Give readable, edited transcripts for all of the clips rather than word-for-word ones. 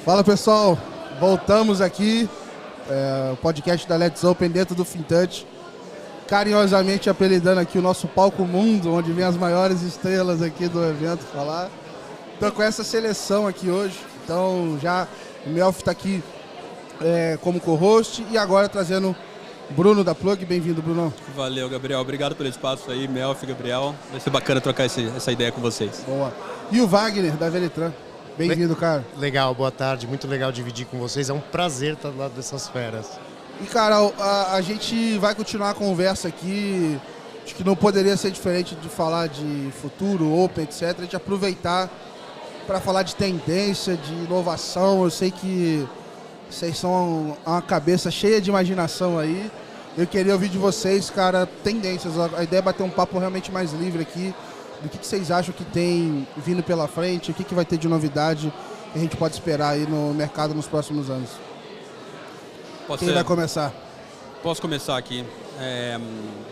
Fala pessoal, voltamos aqui, o podcast da Let's Open dentro do FinTouch, carinhosamente apelidando aqui o nosso palco mundo, onde vem as maiores estrelas aqui do evento falar. Então com essa seleção aqui hoje, então já o Melfi está aqui como co-host e agora trazendo Bruno da Plug. Bem-vindo, Bruno. Valeu, Gabriel. Obrigado pelo espaço aí, Melfi, Gabriel. Vai ser bacana trocar essa ideia com vocês. Boa. E o Wagner, da Velitran. Bem-vindo, cara. Legal, boa tarde. Muito legal dividir com vocês. É um prazer estar do lado dessas feras. E, cara, a gente vai continuar a conversa aqui. Acho que não poderia ser diferente de falar de futuro, Open, etc. A gente aproveitar para falar de tendência, de inovação. Eu sei que vocês são uma cabeça cheia de imaginação aí. Eu queria ouvir de vocês, cara, tendências. A ideia é bater um papo realmente mais livre aqui. Do que vocês acham que tem vindo pela frente, o que vai ter de novidade que a gente pode esperar aí no mercado nos próximos anos? Quem vai começar? Posso começar aqui.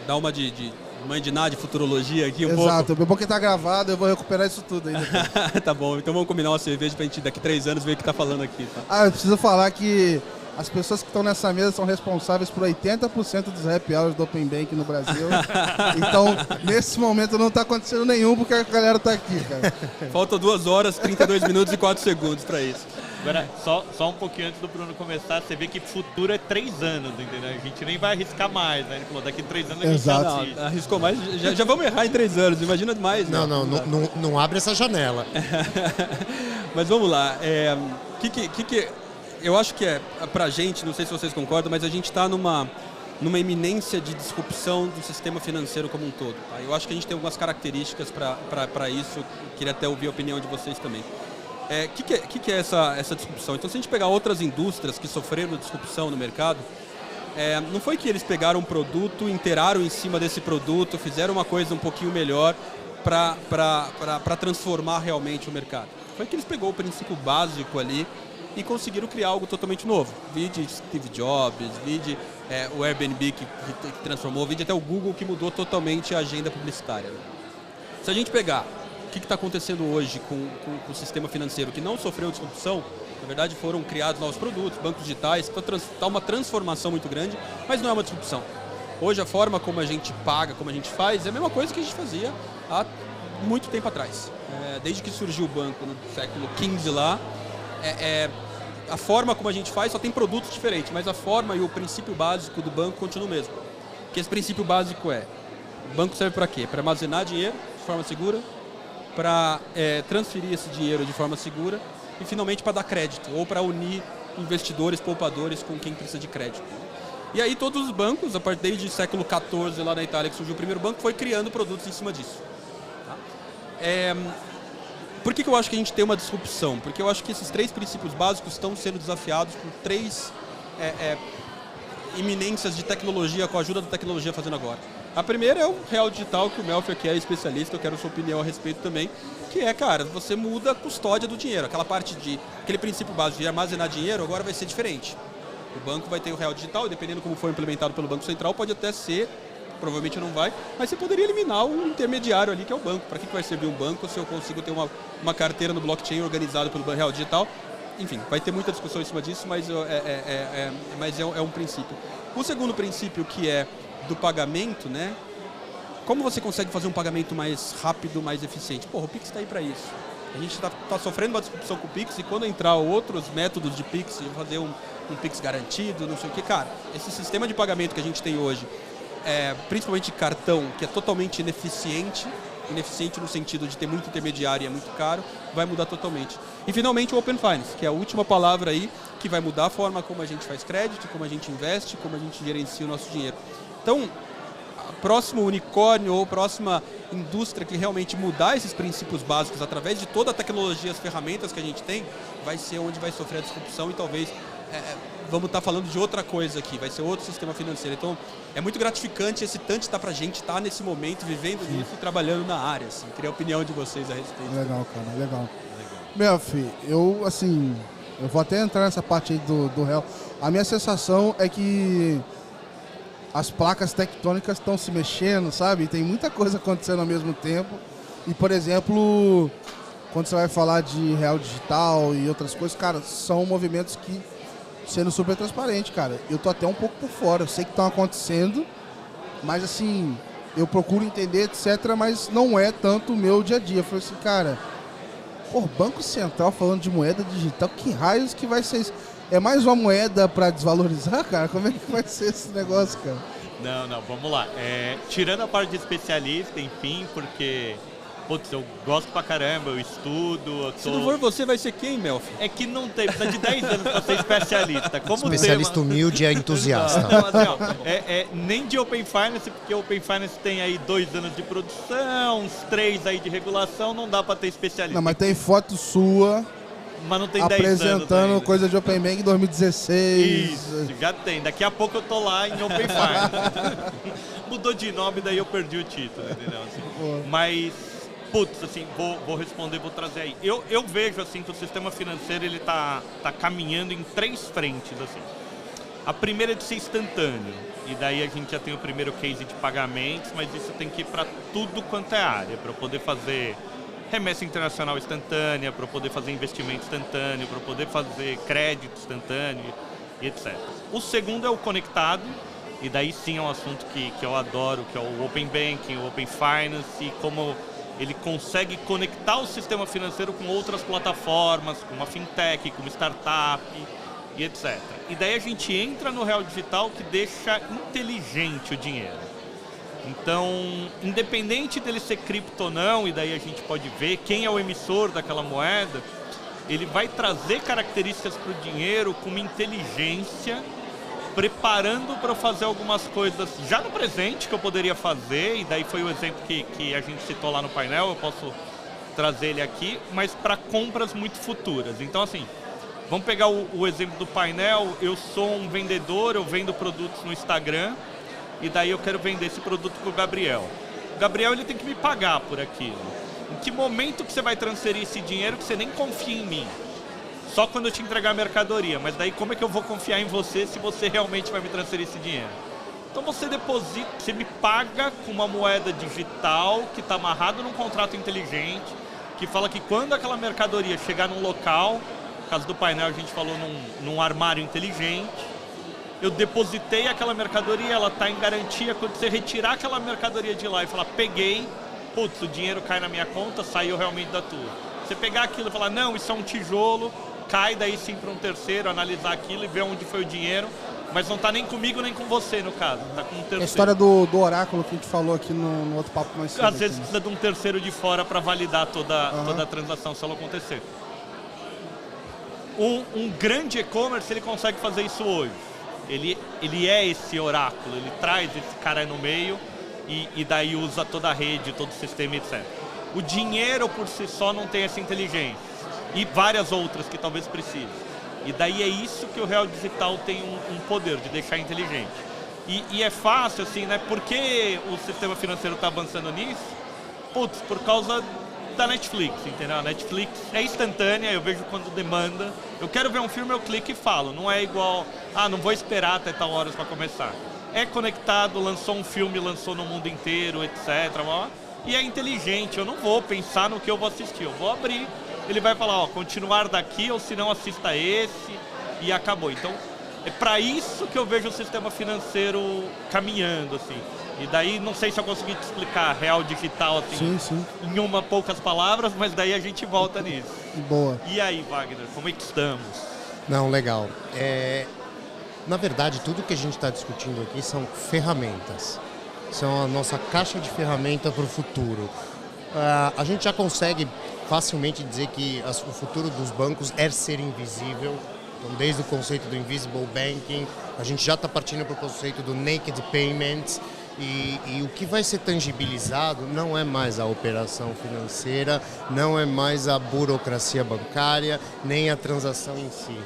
Dar uma de mãe de nada, de futurologia aqui um pouco. Exato, porque tá gravado, eu vou recuperar isso tudo ainda. Tá bom, então vamos combinar uma cerveja pra gente daqui 3 anos ver o que tá falando aqui. Tá? Eu preciso falar que as pessoas que estão nessa mesa são responsáveis por 80% dos happy hours do Open Bank no Brasil. Então, nesse momento não está acontecendo nenhum porque a galera está aqui, cara. Falta 2 horas, 32 minutos e 4 segundos para isso. Agora, só um pouquinho antes do Bruno começar, você vê que futuro é 3 anos, entendeu? A gente nem vai arriscar mais, né? Ele falou, daqui 3 anos a gente Exato. Não, arriscou mais, já vamos errar em 3 anos, imagina mais. Né? Não abre essa janela. Mas vamos lá, eu acho que pra gente, não sei se vocês concordam, mas a gente está numa iminência de disrupção do sistema financeiro como um todo. Tá? Eu acho que a gente tem algumas características para isso, queria até ouvir a opinião de vocês também. O que é essa disrupção? Então, se a gente pegar outras indústrias que sofreram disrupção no mercado, não foi que eles pegaram um produto, inteiraram em cima desse produto, fizeram uma coisa um pouquinho melhor para transformar realmente o mercado. Foi que eles pegou o princípio básico ali e conseguiram criar algo totalmente novo. Vide Steve Jobs, vide o Airbnb que transformou, vide até o Google que mudou totalmente a agenda publicitária. Se a gente pegar o que está acontecendo hoje com o sistema financeiro que não sofreu disrupção, na verdade foram criados novos produtos, bancos digitais, está uma transformação muito grande, mas não é uma disrupção. Hoje a forma como a gente paga, como a gente faz, é a mesma coisa que a gente fazia há muito tempo atrás. Desde que surgiu o banco no século XV lá, a forma como a gente faz só tem produtos diferentes, mas a forma e o princípio básico do banco continua o mesmo. Que esse princípio básico o banco serve para quê? Para armazenar dinheiro de forma segura, para transferir esse dinheiro de forma segura e finalmente para dar crédito ou para unir investidores, poupadores com quem precisa de crédito. E aí todos os bancos, a partir desde o século XIV lá na Itália que surgiu o primeiro banco, foi criando produtos em cima disso. Tá? Por que eu acho que a gente tem uma disrupção? Porque eu acho que esses 3 princípios básicos estão sendo desafiados por 3 iminências de tecnologia, com a ajuda da tecnologia fazendo agora. A primeira é o real digital, que o Melfi aqui é especialista, eu quero sua opinião a respeito também, que você muda a custódia do dinheiro. Aquele princípio básico de armazenar dinheiro agora vai ser diferente. O banco vai ter o real digital, e dependendo como for implementado pelo Banco Central, pode até ser, provavelmente não vai, mas você poderia eliminar o intermediário ali, que é o banco. Para que vai servir um banco se eu consigo ter uma carteira no blockchain organizada pelo real digital? Enfim, vai ter muita discussão em cima disso, mas é um princípio. O segundo princípio, que é do pagamento, né? Como você consegue fazer um pagamento mais rápido, mais eficiente? O Pix está aí para isso. A gente está sofrendo uma disrupção com o Pix e quando entrar outros métodos de Pix, fazer um Pix garantido, não sei o que, cara, esse sistema de pagamento que a gente tem hoje, principalmente cartão, que é totalmente ineficiente no sentido de ter muito intermediário e é muito caro, vai mudar totalmente. E finalmente o Open Finance, que é a última palavra aí, que vai mudar a forma como a gente faz crédito, como a gente investe, como a gente gerencia o nosso dinheiro. Então, a próximo unicórnio ou próxima indústria que realmente mudar esses princípios básicos através de toda a tecnologia, as ferramentas que a gente tem, vai ser onde vai sofrer a disrupção e talvez vamos estar falando de outra coisa aqui, vai ser outro sistema financeiro. Então, é muito gratificante esse tanto estar pra gente estar nesse momento, vivendo nisso e trabalhando na área. Assim. Queria a opinião de vocês a respeito. Legal, cara, legal. Melfi, eu vou até entrar nessa parte aí do real. A minha sensação é que as placas tectônicas estão se mexendo, sabe? Tem muita coisa acontecendo ao mesmo tempo. E, por exemplo, quando você vai falar de real digital e outras coisas, cara, são movimentos que, sendo super transparente, cara, eu tô até um pouco por fora. Eu sei que estão acontecendo, mas assim, eu procuro entender, etc., mas não é tanto o meu dia a dia. Eu falei assim, cara, pô, Banco Central falando de moeda digital, que raios que vai ser isso? É mais uma moeda para desvalorizar, cara? Como é que vai ser esse negócio, cara? Não, vamos lá. Tirando a parte de especialista, enfim, porque, putz, eu gosto pra caramba, eu estudo, Se não for você, vai ser quem, Melfi? É que não tem, precisa de 10 anos pra ser especialista. Como Especialista humilde é entusiasta. Não, assim, ó, nem de Open Finance, porque o Open Finance tem aí 2 anos de produção, uns 3 aí de regulação, não dá pra ter especialista. Não, mas tem foto sua Mas não tem 10 anos apresentando ainda. coisa de Open Bank 2016. Isso, já tem. Daqui a pouco eu tô lá em Open Finance. Mudou de nome, daí eu perdi o título, entendeu? Assim, mas, putz, assim, vou responder, vou trazer aí. Eu vejo, assim, que o sistema financeiro, ele tá caminhando em 3 frentes, assim. A primeira é de ser instantâneo. E daí a gente já tem o primeiro case de pagamentos, mas isso tem que ir para tudo quanto é área, para eu poder fazer remessa internacional instantânea, para eu poder fazer investimento instantâneo, para eu poder fazer crédito instantâneo e etc. O segundo é o conectado, e daí sim é um assunto que eu adoro, que é o Open Banking, o Open Finance, e como ele consegue conectar o sistema financeiro com outras plataformas, com uma fintech, com uma startup e etc. E daí a gente entra no real digital que deixa inteligente o dinheiro. Então, independente dele ser cripto ou não, e daí a gente pode ver quem é o emissor daquela moeda, ele vai trazer características para o dinheiro com uma inteligência, preparando para fazer algumas coisas já no presente que eu poderia fazer, e daí foi o exemplo que a gente citou lá no painel, eu posso trazer ele aqui, mas para compras muito futuras. Então, assim, vamos pegar o exemplo do painel. Eu sou um vendedor, eu vendo produtos no Instagram, e daí eu quero vender esse produto para o Gabriel. O Gabriel, ele tem que me pagar por aquilo. Em que momento que você vai transferir esse dinheiro que você nem confia em mim? Só quando eu te entregar a mercadoria. Mas daí como é que eu vou confiar em você se você realmente vai me transferir esse dinheiro? Então você deposita, você me paga com uma moeda digital que está amarrado num contrato inteligente, que fala que quando aquela mercadoria chegar num local, no caso do painel a gente falou num armário inteligente, eu depositei aquela mercadoria, ela está em garantia. Quando você retirar aquela mercadoria de lá e falar, peguei, putz, o dinheiro cai na minha conta, saiu realmente da tua. Você pegar aquilo e falar, não, isso é um tijolo, cai daí sim para um terceiro, analisar aquilo e ver onde foi o dinheiro, mas não está nem comigo nem com você, no caso, está com um terceiro. A história do oráculo que a gente falou aqui no outro papo mais cedo. Às vezes precisa de um terceiro de fora para validar toda a transação, se ela acontecer. Um grande e-commerce, ele consegue fazer isso hoje. Ele é esse oráculo, ele traz esse cara no meio e daí usa toda a rede, todo o sistema, etc. O dinheiro por si só não tem essa inteligência e várias outras que talvez precise. E daí é isso que o real digital tem um poder de deixar inteligente. E é fácil assim, né? Por que o sistema financeiro está avançando nisso? Putz, por causa da Netflix, entendeu? A Netflix é instantânea, eu vejo quando demanda. Eu quero ver um filme, eu clico e falo. Não é igual, não vou esperar até tal horas para começar. É conectado, lançou um filme, lançou no mundo inteiro, etc. E é inteligente, eu não vou pensar no que eu vou assistir. Eu vou abrir, ele vai falar, continuar daqui, ou se não, assista esse, e acabou. Então, é para isso que eu vejo o sistema financeiro caminhando, assim. E daí, não sei se eu consegui te explicar real digital, assim, Sim. em poucas palavras, mas daí a gente volta nisso. Boa. E aí, Wagner, como é que estamos? Não, legal. Na verdade, tudo que a gente está discutindo aqui são ferramentas. São a nossa caixa de ferramentas para o futuro. A gente já consegue facilmente dizer que o futuro dos bancos é ser invisível. Então, desde o conceito do Invisible Banking, a gente já está partindo para o conceito do Naked Payments. E o que vai ser tangibilizado não é mais a operação financeira, não é mais a burocracia bancária, nem a transação em si.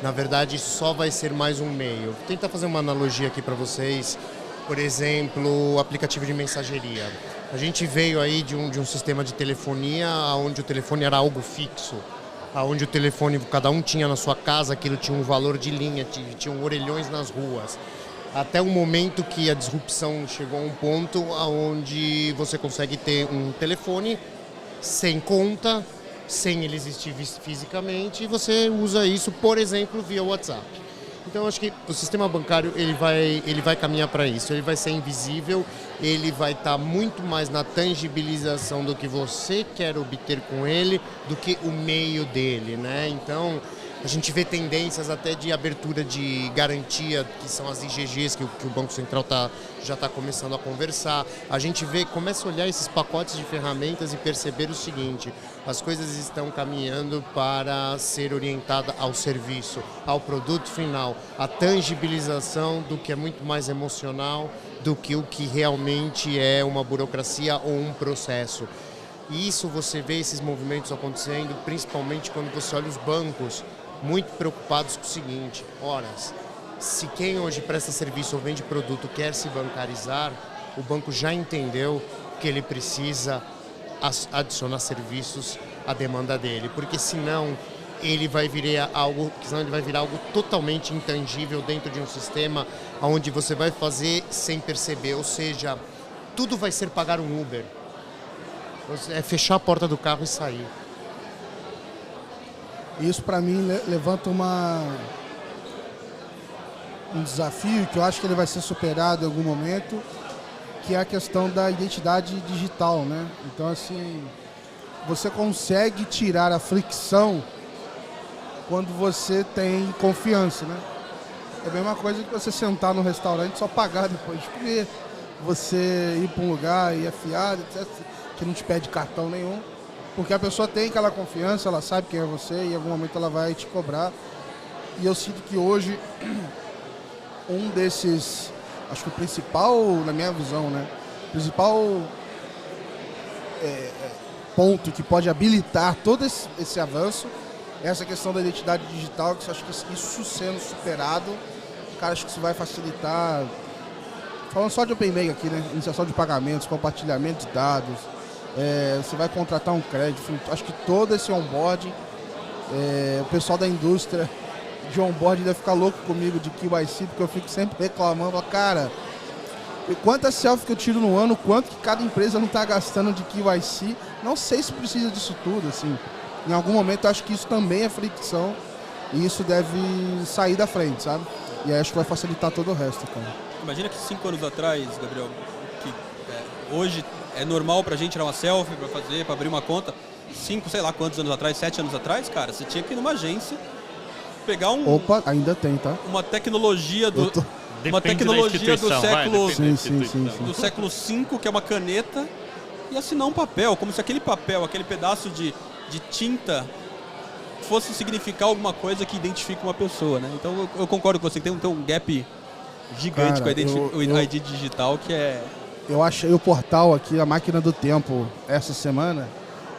Na verdade, só vai ser mais um meio. Vou tentar fazer uma analogia aqui para vocês. Por exemplo, o aplicativo de mensageria. A gente veio aí de um sistema de telefonia onde o telefone era algo fixo, onde o telefone, cada um tinha na sua casa, aquilo tinha um valor de linha, tinham orelhões nas ruas. Até o momento que a disrupção chegou a um ponto onde você consegue ter um telefone sem conta, sem ele existir fisicamente, e você usa isso, por exemplo, via WhatsApp. Então, acho que o sistema bancário ele vai caminhar para isso. Ele vai ser invisível, ele vai estar muito mais na tangibilização do que você quer obter com ele do que o meio dele, né? Então, a gente vê tendências até de abertura de garantia, que são as IGGs, que o Banco Central já está começando a conversar. A gente começa a olhar esses pacotes de ferramentas e perceber o seguinte: as coisas estão caminhando para ser orientada ao serviço, ao produto final, à tangibilização do que é muito mais emocional do que o que realmente é uma burocracia ou um processo. E isso você vê esses movimentos acontecendo, principalmente quando você olha os bancos muito preocupados com o seguinte: ora, se quem hoje presta serviço ou vende produto quer se bancarizar, o banco já entendeu que ele precisa adicionar serviços à demanda dele, porque senão ele vai virar algo totalmente intangível dentro de um sistema onde você vai fazer sem perceber, ou seja, tudo vai ser pagar um Uber. É fechar a porta do carro e sair. Isso para mim levanta um desafio que eu acho que ele vai ser superado em algum momento, que é a questão da identidade digital, né? Então, assim, você consegue tirar a fricção quando você tem confiança, né? É a mesma coisa que você sentar no restaurante e só pagar depois de comer. Você ir para um lugar e afiado, etc., que não te pede cartão nenhum. Porque a pessoa tem aquela confiança, ela sabe quem é você e em algum momento ela vai te cobrar. E eu sinto que hoje, um desses, acho que o principal, na minha visão, né? O principal ponto que pode habilitar todo esse avanço é essa questão da identidade digital, que eu acho que isso sendo superado, cara, acho que isso vai facilitar. Falando só de Open Banking aqui, né? Iniciação de pagamentos, compartilhamento de dados. Você vai contratar um crédito, acho que todo esse onboarding, o pessoal da indústria de onboarding deve ficar louco comigo de KYC, porque eu fico sempre reclamando, cara, quantas selfies que eu tiro no ano, quanto que cada empresa não está gastando de KYC, não sei se precisa disso tudo, assim, em algum momento eu acho que isso também é fricção e isso deve sair da frente, sabe? E aí acho que vai facilitar todo o resto, cara. Imagina que 5 anos atrás, Gabriel, que hoje é normal pra gente tirar uma selfie, pra abrir uma conta. 5, sei lá quantos anos atrás, 7 anos atrás, cara, você tinha que ir numa agência, pegar Opa, ainda tem, tá? Uma tecnologia do século V, que é uma caneta, e assinar um papel, como se aquele papel, aquele pedaço de tinta fosse significar alguma coisa que identifica uma pessoa, né? Então eu concordo com você, tem um gap gigante, cara, com o ID digital, que é... Eu achei o portal aqui, a Máquina do Tempo, essa semana,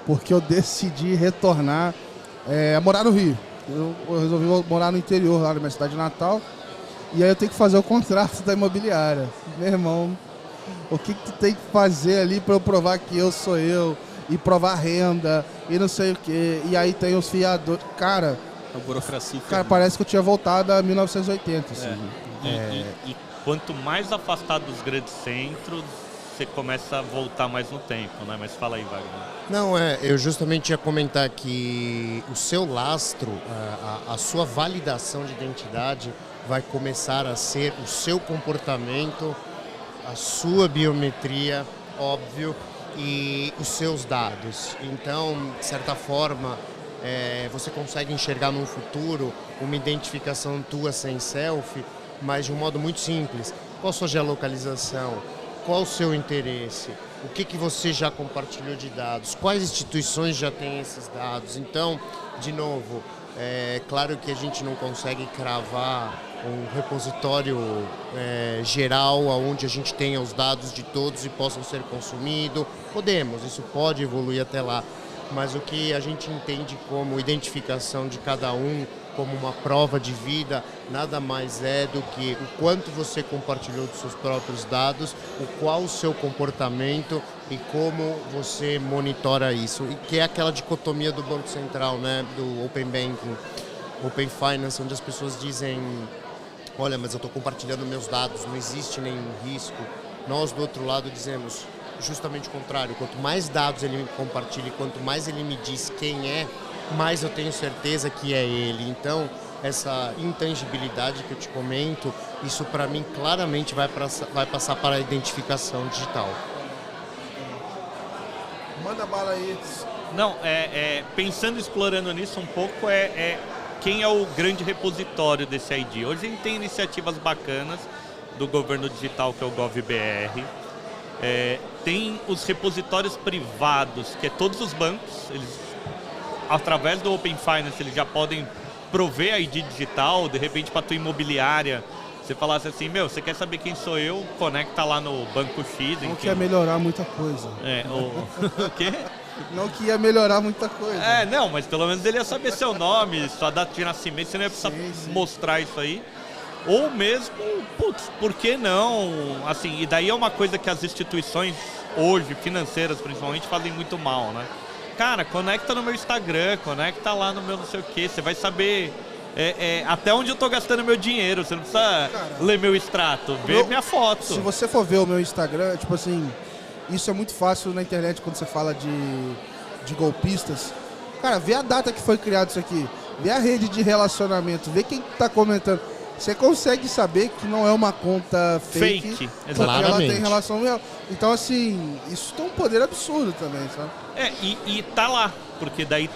porque eu decidi retornar a morar no Rio. Eu resolvi morar no interior, lá na minha cidade natal, e aí eu tenho que fazer o contrato da imobiliária. Meu irmão, o que tu tem que fazer ali para eu provar que eu sou eu, e provar renda, e não sei o quê, e aí tem os fiadores. Cara, a burocracia. Cara, parece que eu tinha voltado a 1980, assim. E quanto mais afastado dos grandes centros, você começa a voltar mais no tempo, né? Mas fala aí, Wagner. Não, eu justamente ia comentar que o seu lastro, a sua validação de identidade vai começar a ser o seu comportamento, a sua biometria, óbvio, e os seus dados. Então, de certa forma, você consegue enxergar no futuro uma identificação tua sem selfie, mas de um modo muito simples. Qual a sua geolocalização? Qual o seu interesse? O que você já compartilhou de dados? Quais instituições já têm esses dados? Então, de novo, claro que a gente não consegue cravar um repositório geral onde a gente tenha os dados de todos e possam ser consumidos. Podemos, isso pode evoluir até lá. Mas o que a gente entende como identificação de cada um, como uma prova de vida, nada mais é do que o quanto você compartilhou dos seus próprios dados, qual o seu comportamento e como você monitora isso. E que é aquela dicotomia do Banco Central, né, do Open Banking, Open Finance, onde as pessoas dizem: olha, mas eu estou compartilhando meus dados, não existe nenhum risco. Nós, do outro lado, dizemos: justamente o contrário. Quanto mais dados ele me compartilha, quanto mais ele me diz quem é, mais eu tenho certeza que é ele. Então, essa intangibilidade que eu te comento, isso para mim claramente vai passar para a identificação digital. Manda bala aí. Não, pensando, explorando nisso um pouco, quem é o grande repositório desse ID. Hoje a gente tem iniciativas bacanas do governo digital, que é o GovBR. Tem os repositórios privados, que é todos os bancos, eles, através do Open Finance, eles já podem prover ID digital, de repente para a tua imobiliária. Você falasse assim, você quer saber quem sou eu? Conecta lá no Banco X. Não que ia melhorar muita coisa. O quê? Não que ia melhorar muita coisa. Não, mas pelo menos ele ia saber seu nome, sua data de nascimento, você não ia precisar mostrar isso aí. Ou mesmo, por que não? Assim, e daí é uma coisa que as instituições hoje, financeiras principalmente, fazem muito mal, né? Cara, conecta no meu Instagram, conecta lá no meu não sei o quê, você vai saber até onde eu tô gastando meu dinheiro, você não precisa ler meu extrato, ver minha foto. Se você for ver o meu Instagram, tipo assim, isso é muito fácil na internet quando você fala de golpistas. Cara, vê a data que foi criado isso aqui, vê a rede de relacionamento, vê quem tá comentando. Você consegue saber que não é uma conta fake porque ela tem relação real. Então, assim, isso tem um poder absurdo também, sabe? E tá lá, porque daí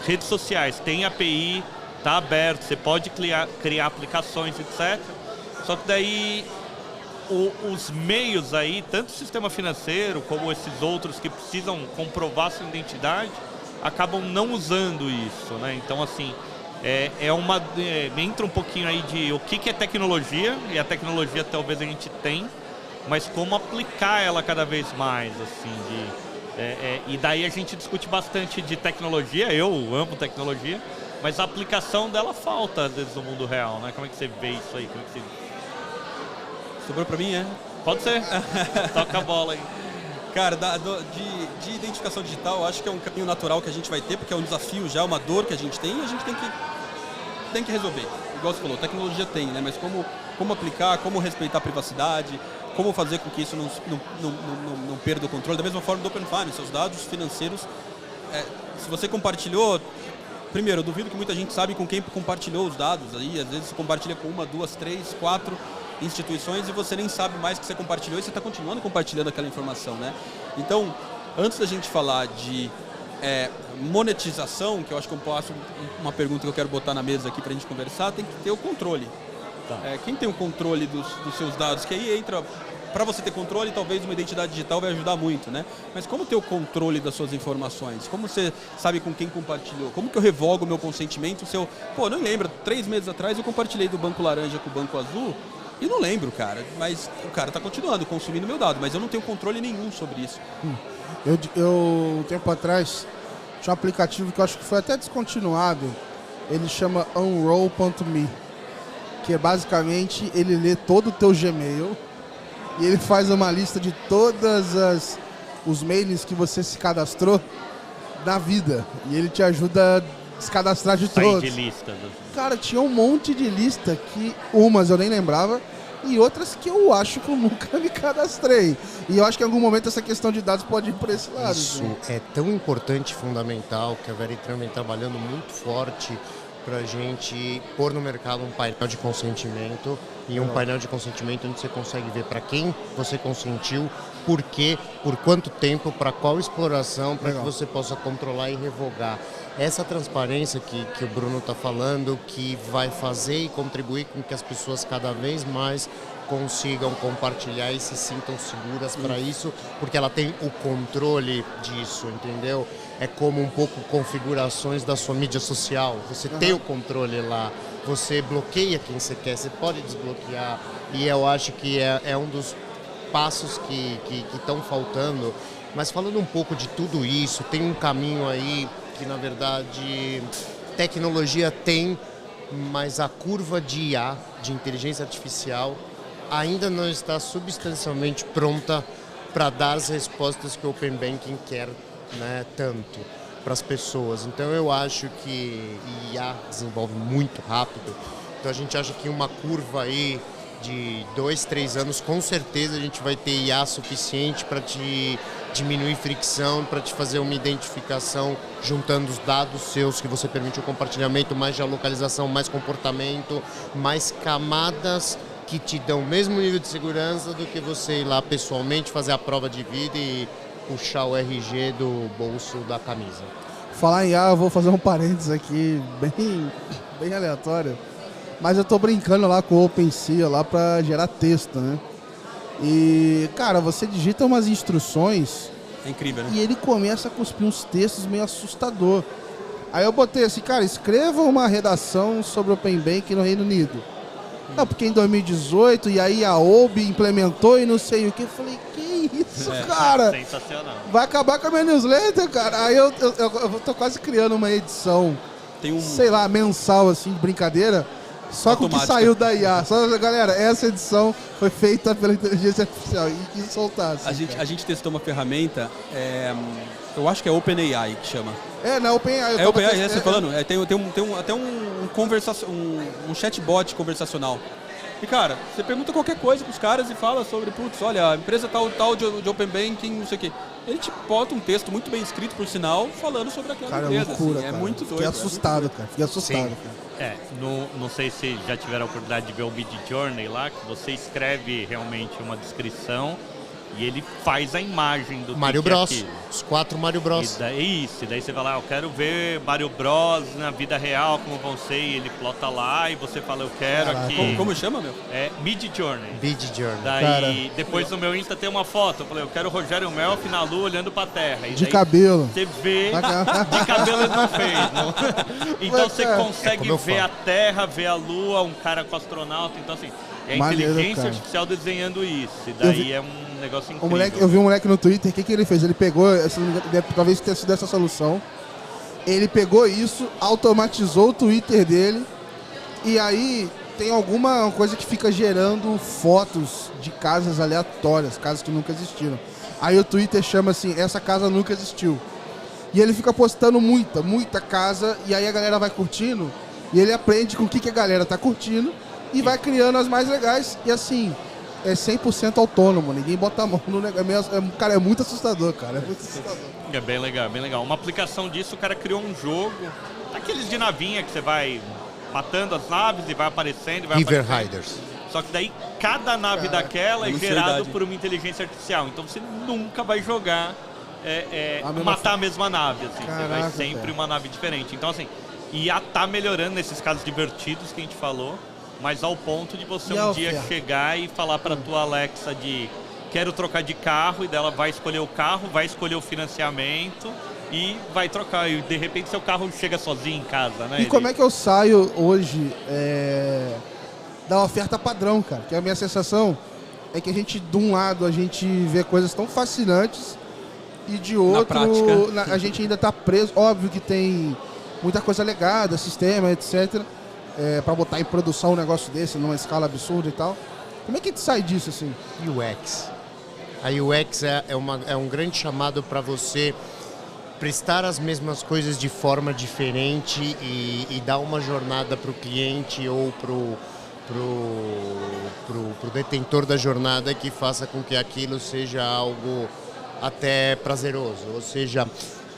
redes sociais, tem API, tá aberto, você pode criar aplicações, etc. Só que daí os meios aí, tanto o sistema financeiro como esses outros que precisam comprovar sua identidade, acabam não usando isso, né? Então, assim, entra um pouquinho aí de o que é tecnologia, e a tecnologia talvez a gente tem, mas como aplicar ela cada vez mais, assim, e daí a gente discute bastante de tecnologia, eu amo tecnologia, mas a aplicação dela falta, às vezes, no mundo real, né? Como é que você vê isso aí? Como é que você... Sobrou pra mim, Pode ser. Toca a bola aí. Cara, de identificação digital, eu acho que é um caminho natural que a gente vai ter, porque é um desafio já, uma dor que a gente tem e a gente tem que resolver. Igual você falou, tecnologia tem, né? Mas como aplicar, como respeitar a privacidade, como fazer com que isso não perda o controle. Da mesma forma do Open Finance, seus dados financeiros, se você compartilhou... Primeiro, eu duvido que muita gente sabe com quem compartilhou os dados. Aí, às vezes você compartilha com 1, 2, 3, 4 instituições e você nem sabe mais que você compartilhou e você está continuando compartilhando aquela informação, né? Então, antes da gente falar de monetização, que eu acho que eu passo uma pergunta que eu quero botar na mesa aqui para a gente conversar, tem que ter o controle. Tá. Quem tem o controle dos seus dados? Que aí entra... Para você ter controle, talvez uma identidade digital vai ajudar muito, né? Mas como ter o controle das suas informações? Como você sabe com quem compartilhou? Como que eu revogo o meu consentimento? Não lembro, 3 meses atrás eu compartilhei do Banco Laranja com o Banco Azul e não lembro, cara. Mas o cara está continuando consumindo meu dado, mas eu não tenho controle nenhum sobre isso. Um tempo atrás, tinha um aplicativo que eu acho que foi até descontinuado. Ele chama Unroll.me, que basicamente ele lê todo o teu Gmail e ele faz uma lista de todas os mails que você se cadastrou na vida. E ele te ajuda a descadastrar de todos. De listas. Cara, tinha um monte de lista que umas eu nem lembrava e outras que eu acho que eu nunca me cadastrei. E eu acho que em algum momento essa questão de dados pode ir por esse lado. Isso é tão importante e fundamental que a Veritran vem trabalhando muito forte para a gente pôr no mercado um painel de consentimento e um painel de consentimento onde você consegue ver para quem você consentiu, por quê, por quanto tempo, para qual exploração, para que você possa controlar e revogar. Essa transparência que o Bruno está falando, que vai fazer e contribuir com que as pessoas cada vez mais consigam compartilhar e se sintam seguras para isso, porque ela tem o controle disso, entendeu? É como um pouco configurações da sua mídia social. Você tem o controle lá, você bloqueia quem você quer, você pode desbloquear, e eu acho que é um dos passos que estão faltando. Mas falando um pouco de tudo isso, tem um caminho aí que, na verdade, tecnologia tem, mas a curva de IA, de inteligência artificial, ainda não está substancialmente pronta para dar as respostas que o Open Banking quer, né, tanto para as pessoas. Então eu acho que IA desenvolve muito rápido. Então a gente acha que uma curva aí de 2, 3 anos, com certeza a gente vai ter IA suficiente para te diminuir fricção, para te fazer uma identificação juntando os dados seus, que você permite o compartilhamento, mais geolocalização, mais comportamento, mais camadas que te dão o mesmo nível de segurança do que você ir lá pessoalmente fazer a prova de vida e puxar o RG do bolso da camisa. Falar em IA, eu vou fazer um parênteses aqui, bem aleatório. Mas eu tô brincando lá com o OpenSea lá pra gerar texto, né? E, cara, você digita umas instruções... É incrível, né? E ele começa a cuspir uns textos meio assustador. Aí eu botei assim, cara, escreva uma redação sobre o Open Bank no Reino Unido. Não, porque em 2018, e aí a OAB implementou e não sei o que. Eu falei, que isso, cara? Sensacional. Vai acabar com a minha newsletter, cara. Aí eu tô quase criando uma edição, sei lá, mensal, assim, de brincadeira, só com o que saiu da IA. Só, galera, essa edição foi feita pela inteligência artificial e soltar. Assim, a gente testou uma ferramenta, eu acho que é OpenAI que chama. Na OpenAI. É OpenAI, você falando? Tem até um chatbot conversacional. E, cara, você pergunta qualquer coisa pros caras e fala sobre, putz, olha, a empresa tal de Open Banking, não sei o quê. Ele te bota um texto muito bem escrito, por sinal, falando sobre aquela cara, empresa. Loucura, assim, é muito doido. Fiquei assustado, cara. Fiquei assustado, cara. Não sei se já tiveram a oportunidade de ver o Midjourney lá, que você escreve realmente uma descrição e ele faz a imagem do Mario Bros. Os 4 Mario Bros. E daí você vai lá, eu quero ver Mario Bros na vida real, como vão ser, e ele plota lá e você fala, eu quero aqui. Como chama, meu? É Midjourney. Midjourney. Daí, depois no meu Insta tem uma foto, eu falei, eu quero o Rogério Melfi na lua olhando pra terra. E de cabelo. Você vê, de cabelo ele não fez. Não. Então você consegue ver a terra, ver a lua, um cara com astronauta, então assim, é a inteligência artificial desenhando isso. E daí é um negócio incrível. Eu vi um moleque no Twitter, o que ele fez? Ele pegou, talvez tenha sido essa solução, ele pegou isso, automatizou o Twitter dele, e aí tem alguma coisa que fica gerando fotos de casas aleatórias, casas que nunca existiram. Aí o Twitter chama assim, essa casa nunca existiu. E ele fica postando muita casa, e aí a galera vai curtindo, e ele aprende com o que a galera tá curtindo, e vai criando as mais legais, e assim... É 100% autônomo, ninguém bota a mão no negócio. Cara, é muito assustador, cara. É muito assustador. É bem legal, bem legal. Uma aplicação disso, o cara criou um jogo, aqueles de navinha que você vai matando as naves e vai aparecendo. River Riders. Só que daí cada nave daquela é gerado por uma inteligência artificial. Então você nunca vai jogar, matar a mesma nave. Assim. Caraca, você vai sempre uma nave diferente. Então assim, IA tá melhorando nesses casos divertidos que a gente falou. Mas ao ponto de você um dia chegar e falar para tua Alexa de quero trocar de carro, e dela vai escolher o carro, vai escolher o financiamento e vai trocar. E de repente seu carro chega sozinho em casa, né? E como é que eu saio hoje da oferta padrão, cara? Que a minha sensação é que a gente, de um lado, a gente vê coisas tão fascinantes e de outro, a gente ainda está preso. Óbvio que tem muita coisa legada, sistema, etc., para botar em produção um negócio desse numa escala absurda e tal. Como é que a gente sai disso, assim? UX. A UX é um grande chamado para você prestar as mesmas coisas de forma diferente e dar uma jornada para o cliente ou pro detentor da jornada que faça com que aquilo seja algo até prazeroso. Ou seja,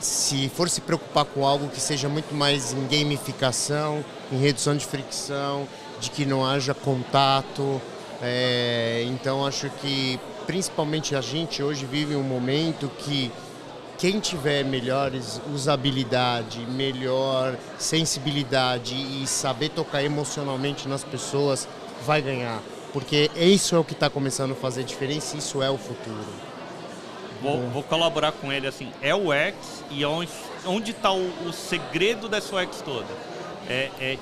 se for se preocupar com algo que seja muito mais em gamificação, em redução de fricção, de que não haja contato. Então acho que principalmente a gente hoje vive um momento que quem tiver melhor usabilidade, melhor sensibilidade e saber tocar emocionalmente nas pessoas vai ganhar. Porque isso é o que está começando a fazer diferença, isso é o futuro. Vou colaborar com ele assim, é o UX e onde está o segredo dessa UX toda?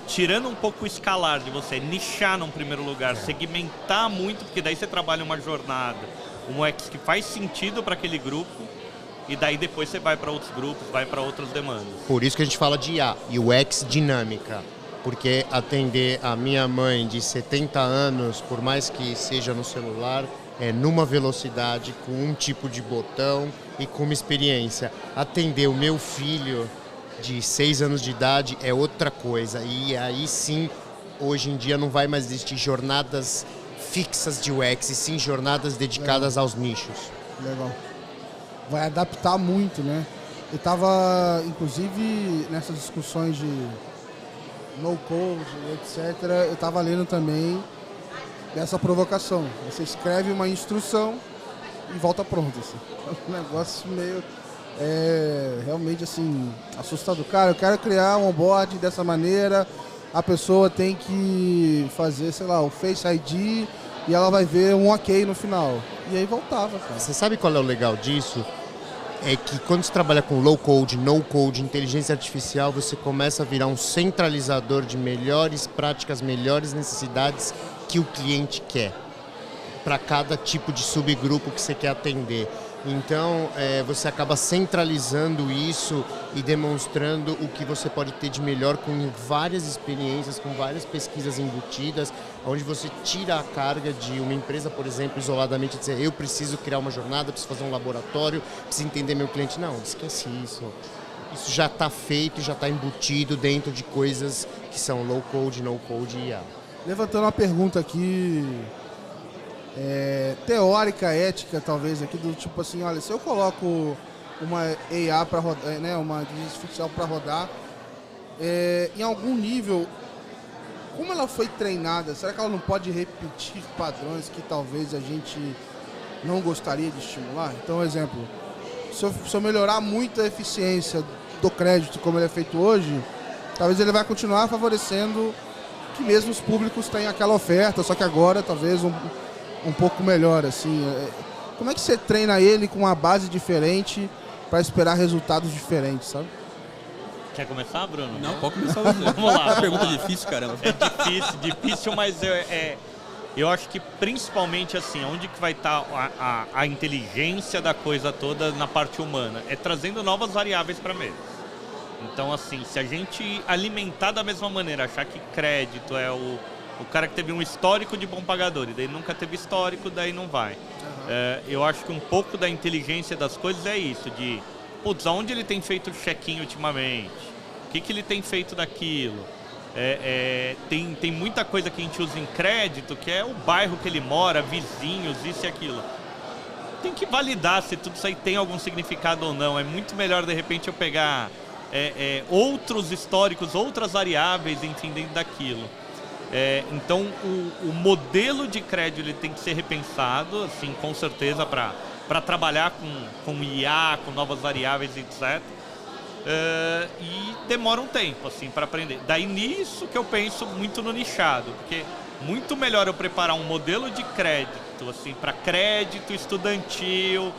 Tirando um pouco o escalar de você, nichar num primeiro lugar, segmentar muito, porque daí você trabalha uma jornada, um UX que faz sentido para aquele grupo e daí depois você vai para outros grupos, vai para outras demandas. Por isso que a gente fala de IA, UX dinâmica, porque atender a minha mãe de 70 anos, por mais que seja no celular, numa velocidade, com um tipo de botão e com uma experiência. Atender o meu filho de 6 anos de idade é outra coisa. E aí sim, hoje em dia não vai mais existir jornadas fixas de UX, e sim jornadas dedicadas aos nichos. Legal. Vai adaptar muito, né? Eu estava, inclusive, nessas discussões de no-code, etc., eu estava lendo também dessa provocação. Você escreve uma instrução e volta pronto. Assim. Um negócio meio... realmente, assim, assustador. Cara, eu quero criar um onboard dessa maneira, a pessoa tem que fazer, sei lá, o Face ID e ela vai ver um ok no final. E aí voltava, cara. Você sabe qual é o legal disso? É que quando você trabalha com low code, no code, inteligência artificial, você começa a virar um centralizador de melhores práticas, melhores necessidades que o cliente quer, para cada tipo de subgrupo que você quer atender. Então, você acaba centralizando isso e demonstrando o que você pode ter de melhor com várias experiências, com várias pesquisas embutidas, onde você tira a carga de uma empresa, por exemplo, isoladamente, dizer, eu preciso criar uma jornada, preciso fazer um laboratório, preciso entender meu cliente. Não, esquece isso. Isso já está feito, já está embutido dentro de coisas que são low code, no code e IA. Levantando uma pergunta aqui... teórica, ética, talvez, aqui, do tipo assim, olha, se eu coloco uma IA para rodar, né, uma inteligência artificial para rodar, em algum nível, como ela foi treinada, será que ela não pode repetir padrões que talvez a gente não gostaria de estimular? Então, exemplo, se eu melhorar muito a eficiência do crédito como ele é feito hoje, talvez ele vai continuar favorecendo que mesmo os públicos tenham aquela oferta, só que agora talvez um pouco melhor, assim. Como é que você treina ele com uma base diferente para esperar resultados diferentes, sabe? Quer começar, Bruno? Não, pode começar você. Vamos lá. É uma pergunta difícil, caramba. É difícil, mas eu acho que principalmente assim, onde que vai estar a inteligência da coisa toda na parte humana? É trazendo novas variáveis para a mesa. Então, assim, se a gente alimentar da mesma maneira, achar que crédito é o cara que teve um histórico de bom pagador, e daí nunca teve histórico, daí não vai. Uhum. Eu acho que um pouco da inteligência das coisas é isso, de, putz, aonde ele tem feito check-in ultimamente? O que ele tem feito daquilo? Tem muita coisa que a gente usa em crédito, que é o bairro que ele mora, vizinhos, isso e aquilo. Tem que validar se tudo isso aí tem algum significado ou não. É muito melhor, de repente, eu pegar outros históricos, outras variáveis, enfim, dentro daquilo. Então, o modelo de crédito ele tem que ser repensado, assim, com certeza, para trabalhar com IA, com novas variáveis, etc. E demora um tempo, assim, para aprender. Daí nisso que eu penso muito no nichado, porque muito melhor eu preparar um modelo de crédito, assim, para crédito estudantil,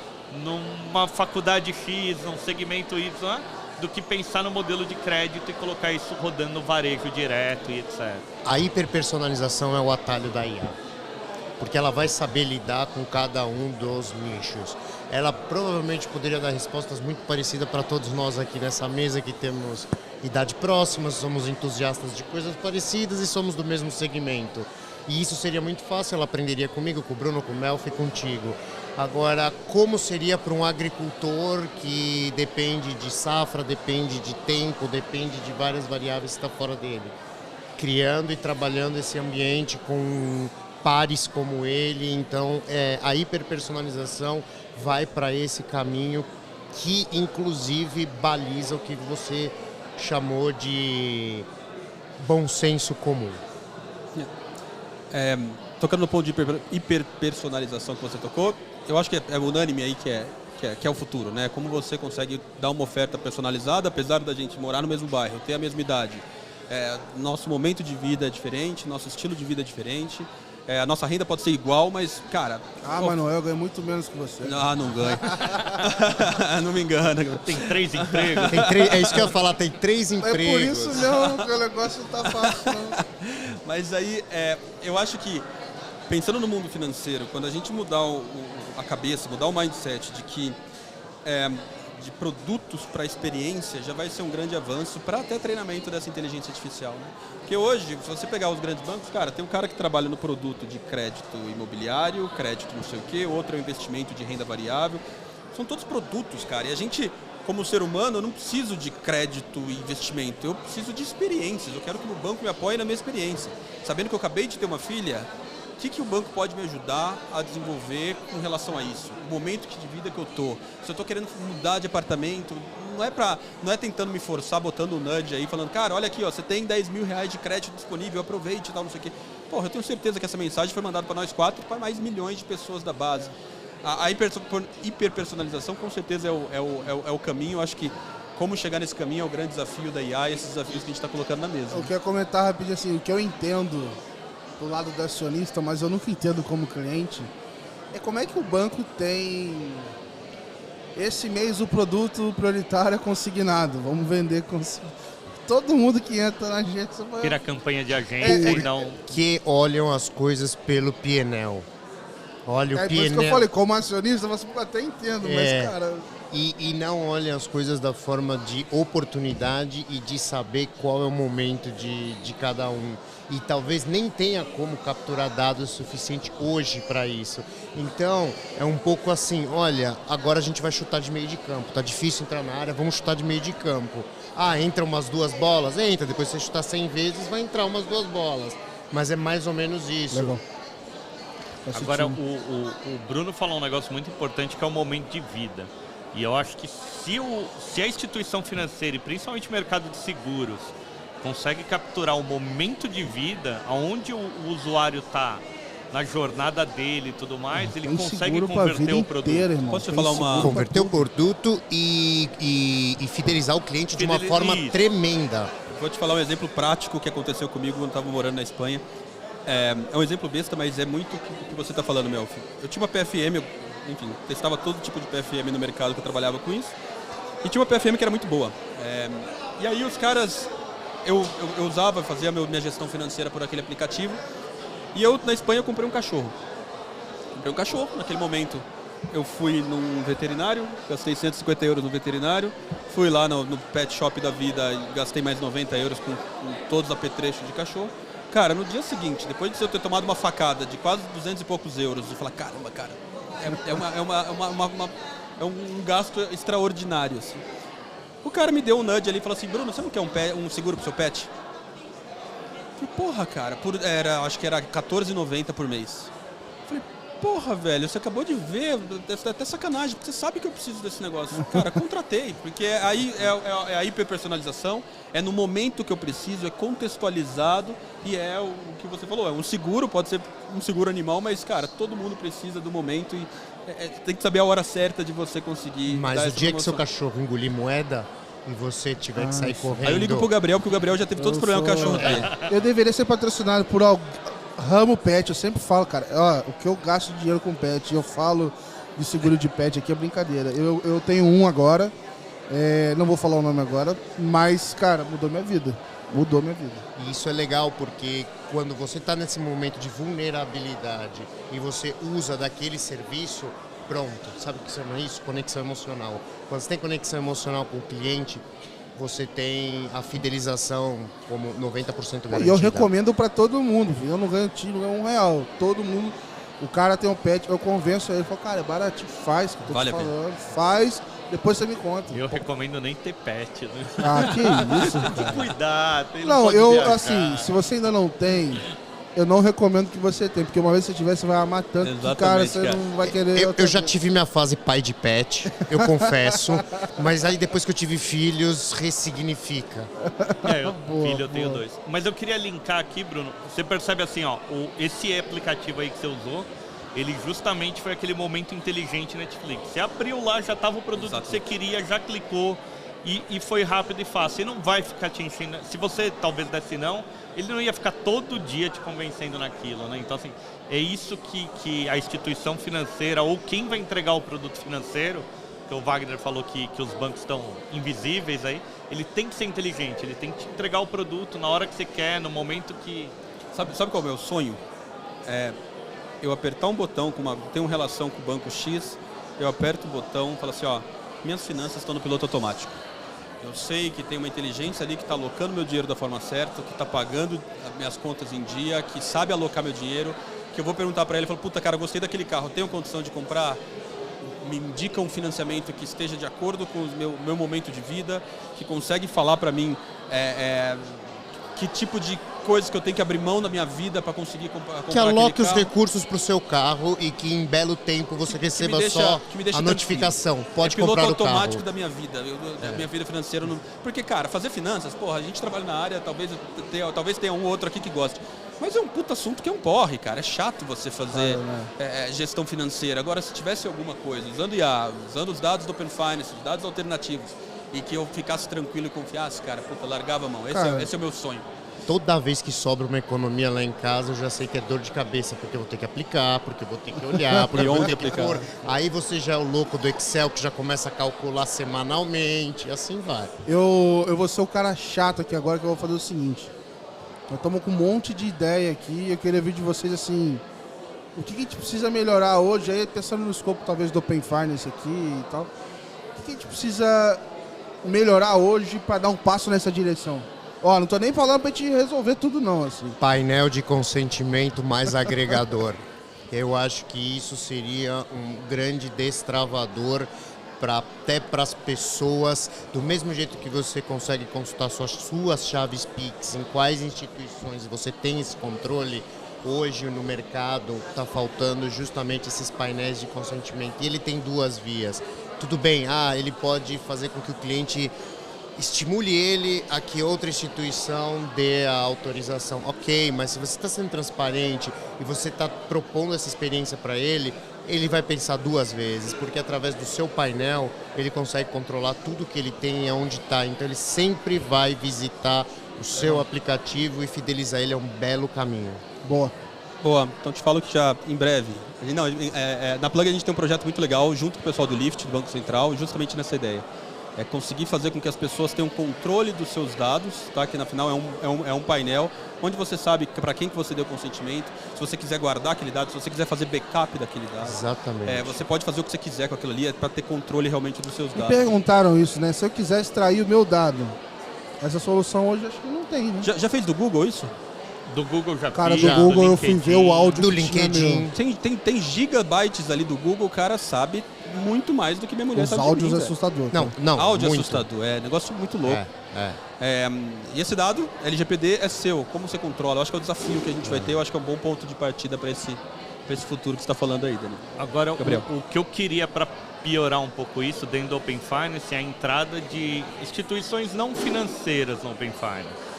numa faculdade X, num segmento Y, né? Do que pensar no modelo de crédito e colocar isso rodando no varejo direto e etc. A hiperpersonalização é o atalho da IA, porque ela vai saber lidar com cada um dos nichos. Ela provavelmente poderia dar respostas muito parecidas para todos nós aqui nessa mesa, que temos idade próxima, somos entusiastas de coisas parecidas e somos do mesmo segmento. E isso seria muito fácil, ela aprenderia comigo, com o Bruno, com o Melfi, contigo. Agora, como seria para um agricultor que depende de safra, depende de tempo, depende de várias variáveis que está fora dele? Criando e trabalhando esse ambiente com pares como ele, então a hiperpersonalização vai para esse caminho que, inclusive, baliza o que você chamou de bom senso comum. Tocando no ponto de hiperpersonalização que você tocou, eu acho que é unânime aí que é o futuro, né? Como você consegue dar uma oferta personalizada, apesar da gente morar no mesmo bairro, ter a mesma idade. Nosso momento de vida é diferente, nosso estilo de vida é diferente. A nossa renda pode ser igual, mas, cara... Manuel, eu ganho muito menos que você. Não ganho. Não me engana. Tem 3 empregos. É isso que eu ia falar, tem 3 empregos. É por isso mesmo que o negócio não tá fácil, não. Mas aí, eu acho que, pensando no mundo financeiro, quando a gente mudar a cabeça, mudar o mindset de que de produtos para experiência, já vai ser um grande avanço para até treinamento dessa inteligência artificial, né? Porque hoje, se você pegar os grandes bancos, cara, tem um cara que trabalha no produto de crédito imobiliário, crédito não sei o quê, outro é um investimento de renda variável. São todos produtos, cara, e a gente, como ser humano, eu não preciso de crédito e investimento, eu preciso de experiências, eu quero que o banco me apoie na minha experiência. Sabendo que eu acabei de ter uma filha, que o banco pode me ajudar a desenvolver com relação a isso? O momento de vida que eu tô. Se eu estou querendo mudar de apartamento, não é tentando me forçar, botando um nudge aí, falando, cara, olha aqui, ó, você tem 10 mil reais de crédito disponível, aproveite e tal, não sei o quê. Porra, eu tenho certeza que essa mensagem foi mandada para nós 4 e para mais milhões de pessoas da base. A hiperpersonalização com certeza é o caminho. Eu acho que como chegar nesse caminho é o grande desafio da IA e esses desafios que a gente está colocando na mesa. Eu queria comentar rapidinho assim, o que eu entendo do lado do acionista, mas eu nunca entendo como cliente, é como é que o banco tem... Esse mês o produto prioritário é consignado, vamos vender consignado. Todo mundo que entra na agência... Tira a campanha de agência e não... Que olham as coisas pelo PNL. Olha o por PNL. isso que eu falei, como acionista, você até entendo, mas cara... E não olham as coisas da forma de oportunidade e de saber qual é o momento de cada um. E talvez nem tenha como capturar dados suficiente hoje para isso. Então, é um pouco assim, olha, agora a gente vai chutar de meio de campo. Tá difícil entrar na área, vamos chutar de meio de campo. Ah, entra umas 2 bolas? Entra, depois você chutar 100 vezes, vai entrar umas 2 bolas. Mas é mais ou menos isso. Legal. Agora, o Bruno falou um negócio muito importante, que é o momento de vida. E eu acho que se a instituição financeira, e principalmente o mercado de seguros, consegue capturar o momento de vida, onde o usuário está na jornada dele e tudo mais, ele consegue converter o produto. Inteira, irmão. Posso falar uma... Converter o produto e fidelizar o cliente de uma forma tremenda. Vou te falar um exemplo prático que aconteceu comigo quando eu estava morando na Espanha. É um exemplo besta, mas é muito o que você está falando, Melfi. Eu tinha uma PFM, enfim, testava todo tipo de PFM no mercado que eu trabalhava com isso. E tinha uma PFM que era muito boa. E aí os caras... Eu usava, fazia minha gestão financeira por aquele aplicativo. E eu, na Espanha, comprei um cachorro. Comprei um cachorro naquele momento. Eu fui num veterinário, gastei 150 euros no veterinário. Fui lá no pet shop da vida e gastei mais 90 euros com todos os apetrechos de cachorro. Cara, no dia seguinte, depois de eu ter tomado uma facada de quase 200 e poucos euros, eu falei, caramba, cara, é um gasto extraordinário, assim. O cara me deu um nudge ali e falou assim, Bruno, você não quer um seguro pro seu pet? Eu falei, porra, cara, acho que era R$14,90 por mês. Eu falei, porra, velho, você acabou de ver, é até sacanagem, porque você sabe que eu preciso desse negócio. Cara, contratei, porque aí é a hiperpersonalização, é no momento que eu preciso, é contextualizado e é o que você falou, é um seguro, pode ser um seguro animal, mas, cara, todo mundo precisa do momento e tem que saber a hora certa de você conseguir. Mas o dia que seu cachorro engolir moeda e você tiver que sair correndo... Aí eu ligo pro Gabriel, porque o Gabriel já teve todos os problemas com o cachorro dele. Eu deveria ser patrocinado por ramo pet, eu sempre falo, cara, o que eu gasto de dinheiro com pet, eu falo de seguro de pet aqui é brincadeira. Eu tenho um agora, não vou falar o nome agora, mas, cara, mudou minha vida. Mudou minha vida. E isso é legal porque quando você está nesse momento de vulnerabilidade e você usa daquele serviço, pronto. Sabe o que chama isso? Conexão emocional. Quando você tem conexão emocional com o cliente, você tem a fidelização como 90% garantida. E eu recomendo para todo mundo, viu? Eu não ganho tiro, não ganho R$1. Todo mundo, o cara tem um pet, eu convenço ele, falo, cara, é baratinho, faz, que eu tô te falando, faz, depois você me conta. Eu recomendo nem ter pet, né? Ah, que isso, cara. Cuidado, não, assim, se você ainda não tem, eu não recomendo que você tenha, porque uma vez que você tiver, você vai amar tanto que, cara, você não vai querer... Eu já tive minha fase pai de pet, eu confesso, mas aí depois que eu tive filhos, ressignifica. Eu tenho 2. Mas eu queria linkar aqui, Bruno, você percebe assim, ó, esse aplicativo aí que você usou, ele justamente foi aquele momento inteligente Netflix. Você abriu lá, já estava o produto que você queria, já clicou e foi rápido e fácil. Ele não vai ficar te enchendo. Se você talvez desse não, ele não ia ficar todo dia te convencendo naquilo, né? Então, assim, é isso que a instituição financeira ou quem vai entregar o produto financeiro, que o Wagner falou que os bancos estão invisíveis aí, ele tem que ser inteligente, ele tem que te entregar o produto na hora que você quer, no momento que... Sabe qual é o meu sonho? Eu apertar um botão, tenho uma relação com o banco X, eu aperto o botão e falo assim, ó, minhas finanças estão no piloto automático. Eu sei que tem uma inteligência ali que está alocando meu dinheiro da forma certa, que está pagando minhas contas em dia, que sabe alocar meu dinheiro, que eu vou perguntar para ele, falo, puta cara, gostei daquele carro, tenho condição de comprar? Me indica um financiamento que esteja de acordo com o meu momento de vida, que consegue falar para mim que tipo de coisas que eu tenho que abrir mão da minha vida para conseguir comprar Que aloque os carro. recursos para o seu carro e que em belo tempo você receba só a notificação. Pode comprar o carro. É piloto automático da minha vida, da minha vida financeira. Porque, cara, fazer finanças, porra, a gente trabalha na área, talvez tenha um ou outro aqui que goste. Mas é um puta assunto que é um porre, cara. É chato você fazer gestão financeira. Agora, se tivesse alguma coisa, usando IA, usando os dados do Open Finance, os dados alternativos, e que eu ficasse tranquilo e confiasse, cara, puta, largava a mão. Esse é o meu sonho. Toda vez que sobra uma economia lá em casa, eu já sei que é dor de cabeça, porque eu vou ter que aplicar, porque eu vou ter que olhar, porque eu vou ter que pôr. Aí você já é o louco do Excel, que já começa a calcular semanalmente, e assim vai. Eu vou ser o cara chato aqui agora, que eu vou fazer o seguinte. Nós estamos com um monte de ideia aqui, eu queria ver de vocês, assim, o que a gente precisa melhorar hoje, aí pensando no escopo talvez do Open Finance aqui e tal, o que a gente precisa melhorar hoje para dar um passo nessa direção? Ó, não tô nem falando pra gente resolver tudo não, assim. Painel de consentimento mais agregador. Eu acho que isso seria um grande destravador até para as pessoas, do mesmo jeito que você consegue consultar suas chaves Pix, em quais instituições você tem esse controle, hoje no mercado está faltando justamente esses painéis de consentimento. E ele tem duas vias. Tudo bem, ele pode fazer com que o cliente estimule ele a que outra instituição dê a autorização. Ok, mas se você está sendo transparente e você está propondo essa experiência para ele vai pensar duas vezes, porque através do seu painel ele consegue controlar tudo que ele tem e onde está. Então ele sempre vai visitar o seu aplicativo e fidelizar ele é um belo caminho. Boa. Então te falo que já em breve. Na Plug a gente tem um projeto muito legal junto com o pessoal do Lyft, do Banco Central, justamente nessa ideia. É conseguir fazer com que as pessoas tenham controle dos seus dados, tá? Que na final é um painel onde você sabe para quem que você deu consentimento, se você quiser guardar aquele dado, se você quiser fazer backup daquele dado. Exatamente. Você pode fazer o que você quiser com aquilo ali, para ter controle realmente dos seus dados. Me perguntaram isso, né? Se eu quiser extrair o meu dado, essa solução hoje acho que não tem, né? Já fez do Google isso? Do Google já Cara, fiz. do Google eu fui ver o áudio do que tinha LinkedIn. Tem gigabytes ali do Google, o cara sabe muito mais do que minha mulher Os sabe. áudios de mim, assustador. Não, áudio muito. assustador, negócio muito louco. E esse dado, LGPD, é seu. Como você controla? Eu acho que é o desafio que a gente vai ter. Eu acho que é um bom ponto de partida para esse futuro que você está falando aí, Dani. Agora, o que eu queria para piorar um pouco isso dentro do Open Finance é a entrada de instituições não financeiras no Open Finance.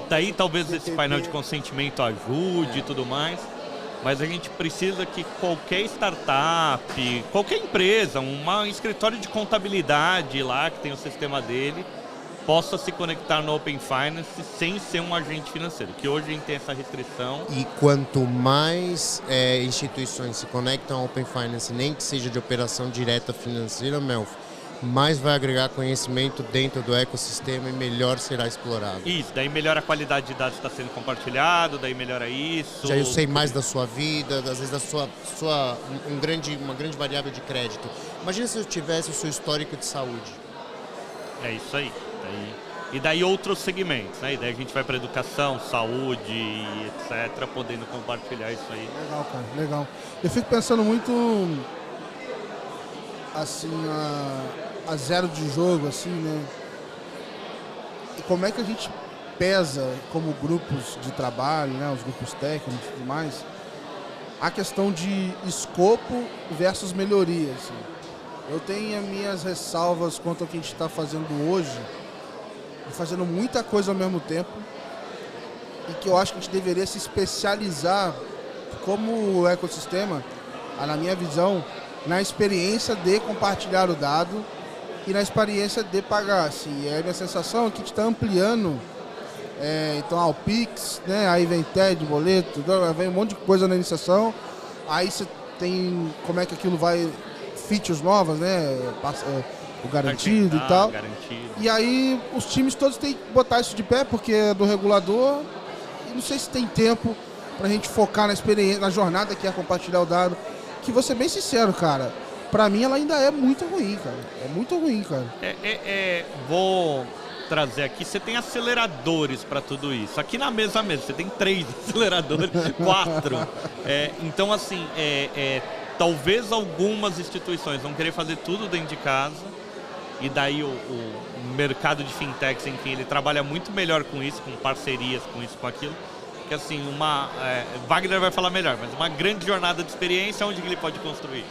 Daí talvez esse painel de consentimento ajude e tudo mais, mas a gente precisa que qualquer startup, qualquer empresa, um escritório de contabilidade lá que tem o sistema dele, possa se conectar no Open Finance sem ser um agente financeiro, que hoje a gente tem essa restrição. E quanto mais instituições se conectam ao Open Finance, nem que seja de operação direta financeira, mais vai agregar conhecimento dentro do ecossistema e melhor será explorado. Isso, daí melhora a qualidade de dados que está sendo compartilhado, daí melhora isso. Já eu sei mais da sua vida, às vezes da uma grande variável de crédito. Imagina se eu tivesse o seu histórico de saúde. É isso aí. E daí outros segmentos, né? E daí a gente vai para educação, saúde, etc., podendo compartilhar isso aí. Legal, cara, legal. Eu fico pensando muito, assim, a zero de jogo, assim, né? E como é que a gente pesa, como grupos de trabalho, né? Os grupos técnicos e tudo mais, a questão de escopo versus melhoria, assim. Eu tenho as minhas ressalvas quanto ao que a gente está fazendo hoje, fazendo muita coisa ao mesmo tempo, e que eu acho que a gente deveria se especializar como ecossistema, na minha visão, na experiência de compartilhar o dado e na experiência de pagar. Assim. A minha sensação é que a gente está ampliando, então o Pix, né? Aí vem TED, boleto, vem um monte de coisa na iniciação, aí você tem como é que aquilo vai, features novas, né? O garantido e tal. Garantido. E aí os times todos têm que botar isso de pé, porque é do regulador, e não sei se tem tempo pra gente focar na experiência, na jornada que é compartilhar o dado, que vou ser bem sincero, cara, pra mim ela ainda é muito ruim, cara. É muito ruim, cara. Vou trazer aqui, você tem aceleradores para tudo isso. Aqui na mesa mesmo, você tem 3 aceleradores, 4. Então, assim, talvez algumas instituições vão querer fazer tudo dentro de casa e daí o mercado de fintechs, enfim, ele trabalha muito melhor com isso, com parcerias, com isso, com aquilo. Que assim, Wagner vai falar melhor, mas uma grande jornada de experiência, onde que ele pode construir?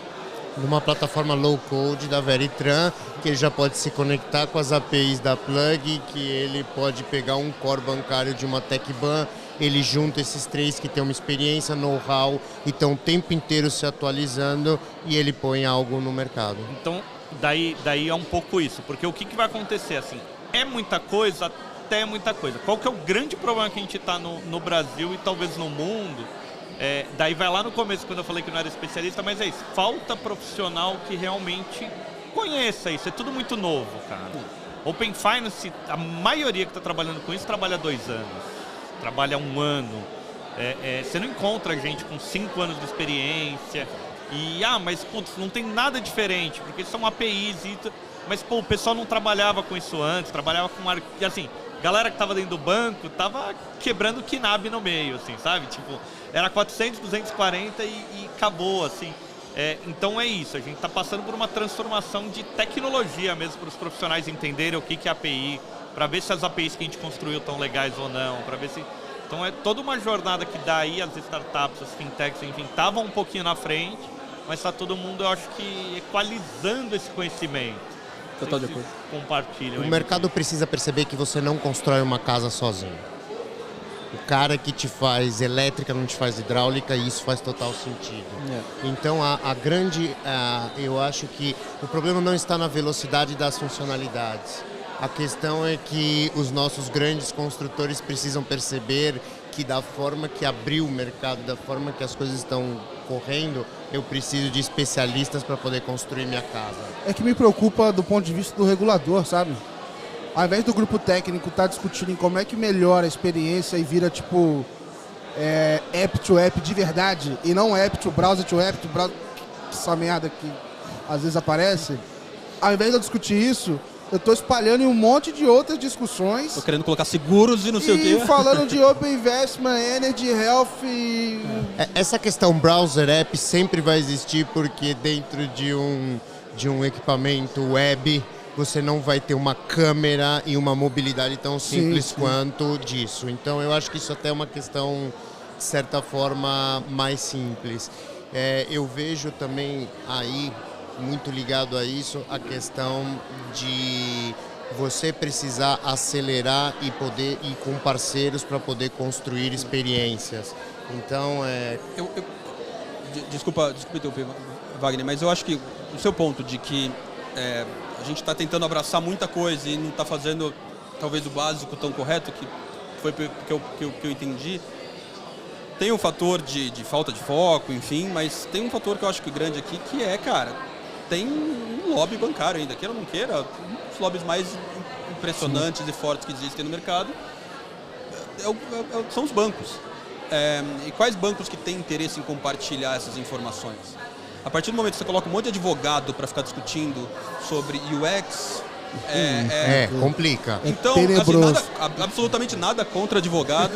Numa plataforma low-code da Veritran, que ele já pode se conectar com as APIs da Plug, que ele pode pegar um core bancário de uma TechBan, ele junta esses três que tem uma experiência, know-how e estão o tempo inteiro se atualizando e ele põe algo no mercado. Então, daí é um pouco isso, porque o que vai acontecer? Assim, é muita coisa, até muita coisa. Qual que é o grande problema que a gente está no Brasil e talvez no mundo? Daí vai lá no começo, quando eu falei que não era especialista, mas é isso. Falta profissional que realmente conheça isso. É tudo muito novo, cara. Open Finance, a maioria que está trabalhando com isso trabalha 2 anos, trabalha 1 ano. Você não encontra gente com 5 anos de experiência. Mas putz, não tem nada diferente, porque são APIs mas pô, o pessoal não trabalhava com isso antes, trabalhava com assim, galera que estava dentro do banco tava quebrando o KNAB no meio, assim, sabe? Tipo, era 400, 240 e acabou, assim. Então é isso, a gente está passando por uma transformação de tecnologia mesmo para os profissionais entenderem o que é API, para ver se as APIs que a gente construiu estão legais ou não, para ver se... Então é toda uma jornada que daí as startups, as fintechs, enfim, estavam um pouquinho na frente, mas está todo mundo, eu acho que, equalizando esse conhecimento. Total de acordo. Compartilham. O mercado precisa perceber que você não constrói uma casa sozinho. O cara que te faz elétrica não te faz hidráulica e isso faz total sentido. Então, eu acho que o problema não está na velocidade das funcionalidades. A questão é que os nossos grandes construtores precisam perceber que da forma que abriu o mercado, da forma que as coisas estão correndo, eu preciso de especialistas para poder construir minha casa. É que me preocupa do ponto de vista do regulador, sabe? Ao invés do grupo técnico estar discutindo em como é que melhora a experiência e vira tipo app to app de verdade e não app to browser, essa merda que às vezes aparece, ao invés de eu discutir isso, eu estou espalhando em um monte de outras discussões. Tô querendo colocar seguros e não sei o quê. E falando de Open Investment, Energy, Health e... Essa questão browser app sempre vai existir porque dentro de um equipamento web você não vai ter uma câmera e uma mobilidade tão simples quanto disso. Então eu acho que isso até é uma questão, de certa forma, mais simples. Eu vejo também aí, muito ligado a isso, a questão de você precisar acelerar e poder ir com parceiros para poder construir experiências. Então, Desculpa interromper, Wagner, mas eu acho que o seu ponto de que a gente está tentando abraçar muita coisa e não está fazendo talvez o básico tão correto, que foi que eu entendi, tem um fator de falta de foco, enfim, mas tem um fator que eu acho que grande aqui, que cara, tem um lobby bancário ainda, queira ou não queira, um dos lobbies mais impressionantes e fortes que existem no mercado são os bancos. E quais bancos que têm interesse em compartilhar essas informações? A partir do momento que você coloca um monte de advogado para ficar discutindo sobre UX, complica. Então, assim, absolutamente nada contra advogado,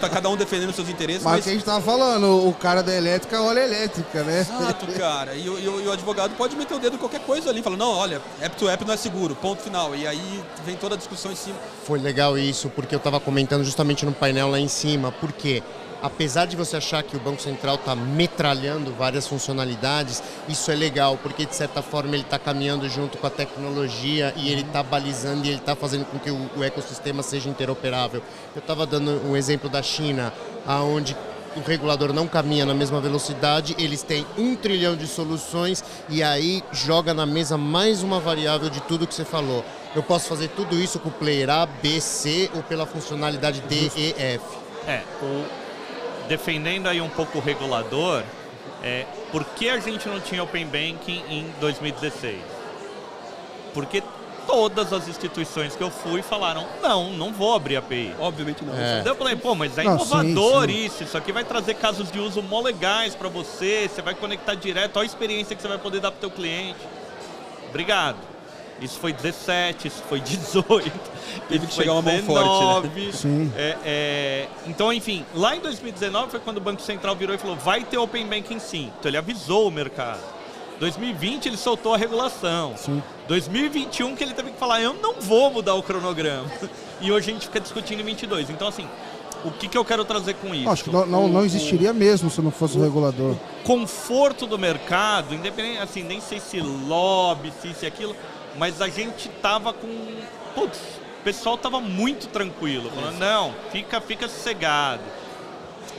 tá cada um defendendo seus interesses. Mas quem a gente tava falando, o cara da elétrica olha a elétrica, né? Exato, cara. E o advogado pode meter o dedo em qualquer coisa ali, falando, não, olha, app to app não é seguro, ponto final. E aí vem toda a discussão em cima. Foi legal isso, porque eu estava comentando justamente no painel lá em cima, porque apesar de você achar que o Banco Central está metralhando várias funcionalidades, isso é legal, porque de certa forma ele está caminhando junto com a tecnologia e ele está balizando e ele está fazendo com que o ecossistema seja interoperável. Eu estava dando um exemplo da China, onde o regulador não caminha na mesma velocidade, eles têm 1 trilhão de soluções e aí joga na mesa mais uma variável de tudo que você falou. Eu posso fazer tudo isso com o player A, B, C ou pela funcionalidade D, E, F. Defendendo aí um pouco o regulador, por que a gente não tinha Open Banking em 2016? Porque todas as instituições que eu fui falaram, não vou abrir API. Obviamente não. Eu falei, mas é inovador isso aqui vai trazer casos de uso mó legais para você vai conectar direto, olha a experiência que você vai poder dar para o teu cliente. Obrigado. Isso foi 17, isso foi 18, teve que chegar uma mão forte, né? Sim. Então, enfim, lá em 2019 foi quando o Banco Central virou e falou, vai ter Open Banking sim. Então ele avisou o mercado. 2020 ele soltou a regulação. Sim. 2021 que ele teve que falar, eu não vou mudar o cronograma. E hoje a gente fica discutindo em 22. Então, assim, o que eu quero trazer com isso? Acho que não existiria mesmo se não fosse o regulador. Conforto do mercado, independente, assim, nem sei se lobby, se isso e aquilo, mas a gente tava com... Putz, o pessoal tava muito tranquilo. Falando, não, fica sossegado.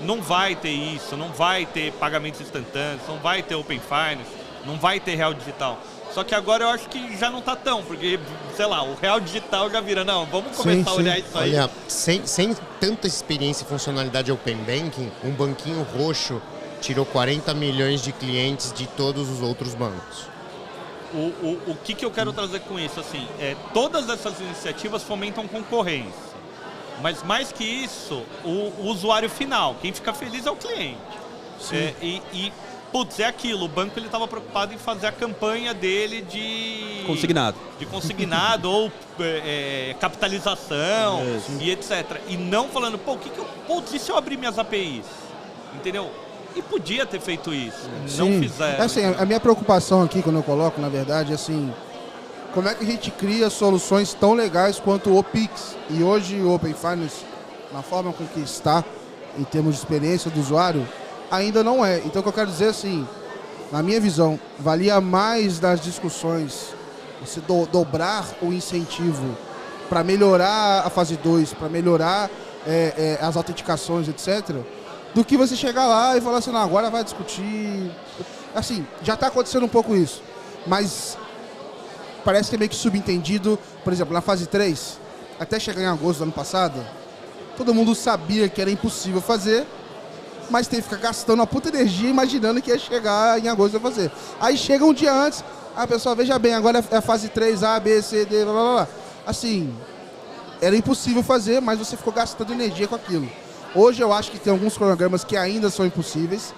Não vai ter isso, não vai ter pagamentos instantâneos, não vai ter Open Finance, não vai ter real digital. Só que agora eu acho que já não tá tão, porque, sei lá, o real digital já vira, não, vamos começar a olhar isso aí. Olha, sem tanta experiência e funcionalidade Open Banking, um banquinho roxo tirou 40 milhões de clientes de todos os outros bancos. O que eu quero trazer com isso? Assim, todas essas iniciativas fomentam concorrência. Mas mais que isso, o usuário final, quem fica feliz é o cliente. Putz, é aquilo, o banco estava preocupado em fazer a campanha dele de consignado ou capitalização e etc. E não falando, putz, e se eu abrir minhas APIs? Entendeu? E podia ter feito isso, não fizeram. Assim, a minha preocupação aqui, quando eu coloco, na verdade, é assim, como é que a gente cria soluções tão legais quanto o Pix? E hoje o Open Finance, na forma com que está, em termos de experiência do usuário, ainda não é. Então o que eu quero dizer, assim, na minha visão, valia mais das discussões você dobrar o incentivo para melhorar a fase 2, para melhorar as autenticações, etc., do que você chegar lá e falar assim, não, agora vai discutir. Assim, já está acontecendo um pouco isso, mas parece que é meio que subentendido. Por exemplo, na fase 3, até chegar em agosto do ano passado, todo mundo sabia que era impossível fazer, mas teve que ficar gastando uma puta energia imaginando que ia chegar em agosto e fazer. Aí chega um dia antes, pessoal, veja bem, agora é a fase 3, A, B, C, D, blá, blá, blá. Assim, era impossível fazer, mas você ficou gastando energia com aquilo. Hoje eu acho que tem alguns cronogramas que ainda são impossíveis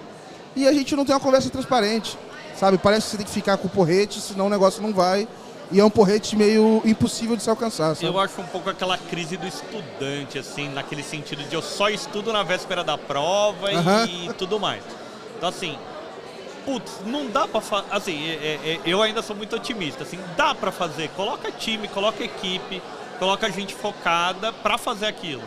e a gente não tem uma conversa transparente, sabe? Parece que você tem que ficar com o porrete, senão o negócio não vai. E é um porrete meio impossível de se alcançar, sabe? Eu acho um pouco aquela crise do estudante, assim, naquele sentido de eu só estudo na véspera da prova e tudo mais. Então, assim, putz, não dá pra fazer... Assim, eu ainda sou muito otimista, assim, dá pra fazer. Coloca time, coloca equipe, coloca gente focada pra fazer aquilo.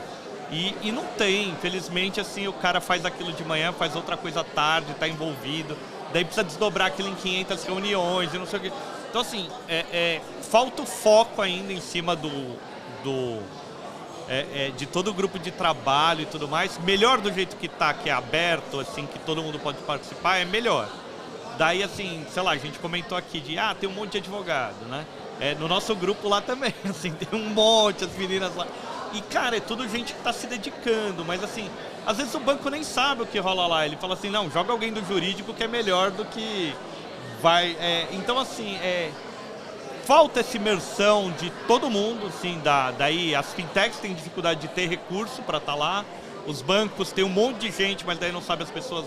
E não tem, infelizmente, assim, o cara faz aquilo de manhã, faz outra coisa à tarde, tá envolvido, daí precisa desdobrar aquilo em 500 reuniões e não sei o quê. Então, assim, falta o foco ainda em cima de todo o grupo de trabalho e tudo mais. Melhor do jeito que tá, que é aberto, assim, que todo mundo pode participar, é melhor. Daí, assim, sei lá, a gente comentou aqui de, tem um monte de advogado, né? No nosso grupo lá também, assim, tem um monte, as meninas lá. E, cara, é tudo gente que tá se dedicando, mas, assim, às vezes o banco nem sabe o que rola lá. Ele fala assim, não, joga alguém do jurídico que é melhor do que vai... Então, assim, falta essa imersão de todo mundo, assim, daí as fintechs têm dificuldade de ter recurso para estar lá, os bancos têm um monte de gente, mas daí não sabe as pessoas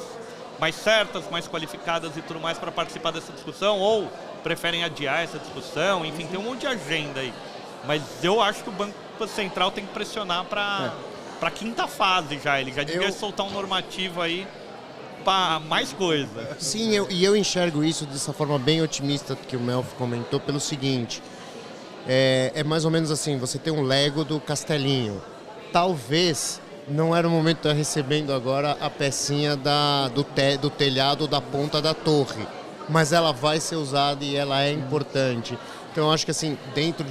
mais certas, mais qualificadas e tudo mais para participar dessa discussão, ou preferem adiar essa discussão, enfim, tem um monte de agenda aí. Mas eu acho que o Banco Central tem que pressionar para a quinta fase já, ele já devia soltar um normativo aí para mais coisa. Sim, eu enxergo isso dessa forma bem otimista que o Melfi comentou, pelo seguinte, é mais ou menos assim, você tem um Lego do castelinho, talvez não era o momento de estar recebendo agora a pecinha do telhado da ponta da torre, mas ela vai ser usada e ela é importante. Então eu acho que assim, dentro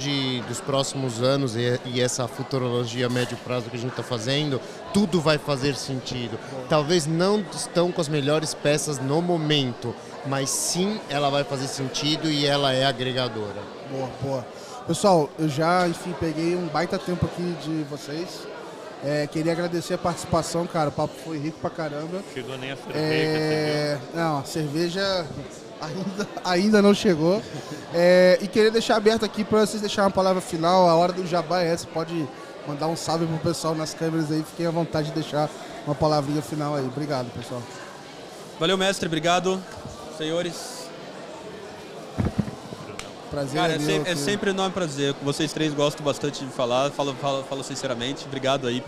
dos próximos anos e essa futurologia a médio prazo que a gente está fazendo, tudo vai fazer sentido. Talvez não estão com as melhores peças no momento, mas sim ela vai fazer sentido e ela é agregadora. Boa. Pessoal, eu já, enfim, peguei um baita tempo aqui de vocês. Queria agradecer a participação, cara, o papo foi rico pra caramba. Chegou nem a cerveja, não, a cerveja... Ainda não chegou. E queria deixar aberto aqui para vocês deixarem uma palavra final. A hora do jabá é essa. Pode mandar um salve pro pessoal nas câmeras aí. Fiquem à vontade de deixar uma palavrinha final aí. Obrigado, pessoal. Valeu, mestre. Obrigado, senhores. Prazer. Cara, é sempre um enorme prazer. Com vocês três gosto bastante de falar. Falo sinceramente. Obrigado aí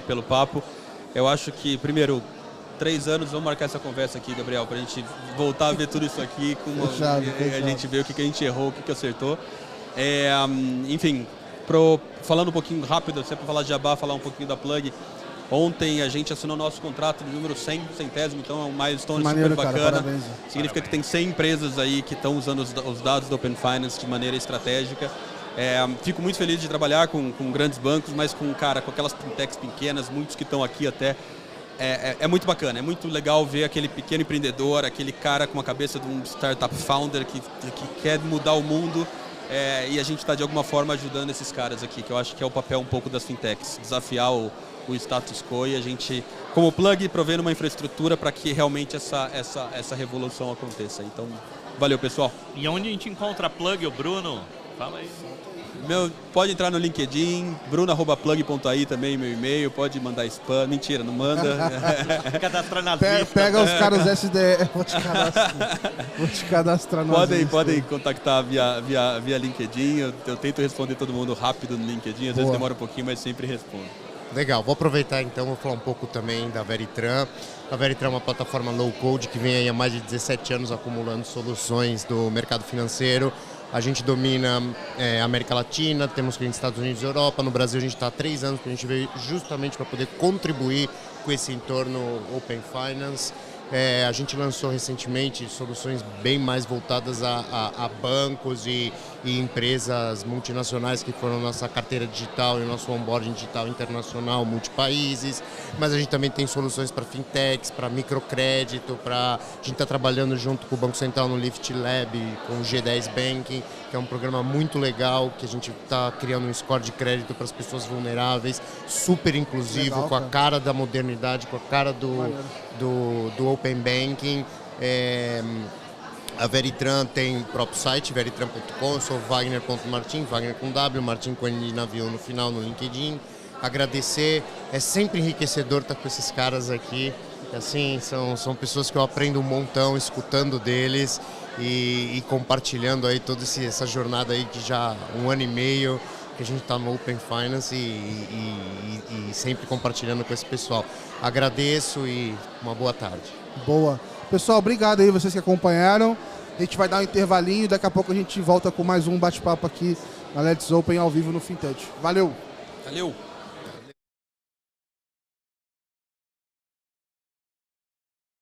pelo papo. Eu acho que, primeiro, 3 anos, vamos marcar essa conversa aqui, Gabriel, pra gente voltar a ver tudo isso aqui, Fechado. a gente ver o que a gente errou, o que acertou. Enfim, falando um pouquinho rápido, sempre para falar de Jabá, falar um pouquinho da Plug. Ontem a gente assinou nosso contrato de número 100, centésimo, então é um milestone Maneiro, super cara, bacana. parabéns. Significa que tem 100 empresas aí que estão usando os dados do Open Finance de maneira estratégica. Fico muito feliz de trabalhar com grandes bancos, mas com aquelas fintechs pequenas, muitos que estão aqui até. É muito bacana, é muito legal ver aquele pequeno empreendedor, aquele cara com a cabeça de um startup founder que quer mudar o mundo. E a gente está de alguma forma ajudando esses caras aqui, que eu acho que é o papel um pouco das fintechs, desafiar o status quo e a gente, como Plug, provendo uma infraestrutura para que realmente essa revolução aconteça. Então, valeu, pessoal. E onde a gente encontra a Plug, o Bruno? Fala aí. Pode entrar no LinkedIn, bruno@plug.ai também, meu e-mail, pode mandar spam. Mentira, não manda. Cadastrar nas listas. Pega os caras SDE, vou te cadastrar nas listas. Podem contactar via LinkedIn, eu tento responder todo mundo rápido no LinkedIn, às vezes demora um pouquinho, mas sempre respondo. Legal, vou aproveitar então, vou falar um pouco também da Veritran. A Veritran é uma plataforma low-code que vem aí há mais de 17 anos acumulando soluções do mercado financeiro. A gente domina a América Latina, temos clientes nos Estados Unidos e Europa. No Brasil a gente está há 3 anos, que a gente veio justamente para poder contribuir com esse entorno Open Finance. A gente lançou recentemente soluções bem mais voltadas a bancos e empresas multinacionais que foram nossa carteira digital e o nosso onboarding digital internacional, multipaíses. Mas a gente também tem soluções para fintechs, para microcrédito, a gente está trabalhando junto com o Banco Central no Lift Lab, com o G10 Banking, que é um programa muito legal, que a gente está criando um score de crédito para as pessoas vulneráveis, super inclusivo, legal, com a cara da modernidade, com a cara do Open Banking. A Veritran tem o próprio site, veritran.com, eu sou Wagner.Martin, Wagner com W, Martin com N de navio no final no LinkedIn. Agradecer, é sempre enriquecedor estar com esses caras aqui, assim, são pessoas que eu aprendo um montão escutando deles e compartilhando aí toda essa jornada aí que já há 1 ano e meio que a gente está no Open Finance e sempre compartilhando com esse pessoal. Agradeço e uma boa tarde. Boa. Pessoal, obrigado aí vocês que acompanharam. A gente vai dar um intervalinho, daqui a pouco a gente volta com mais um bate-papo aqui na Let's Open ao vivo no Fintech. Valeu! Valeu!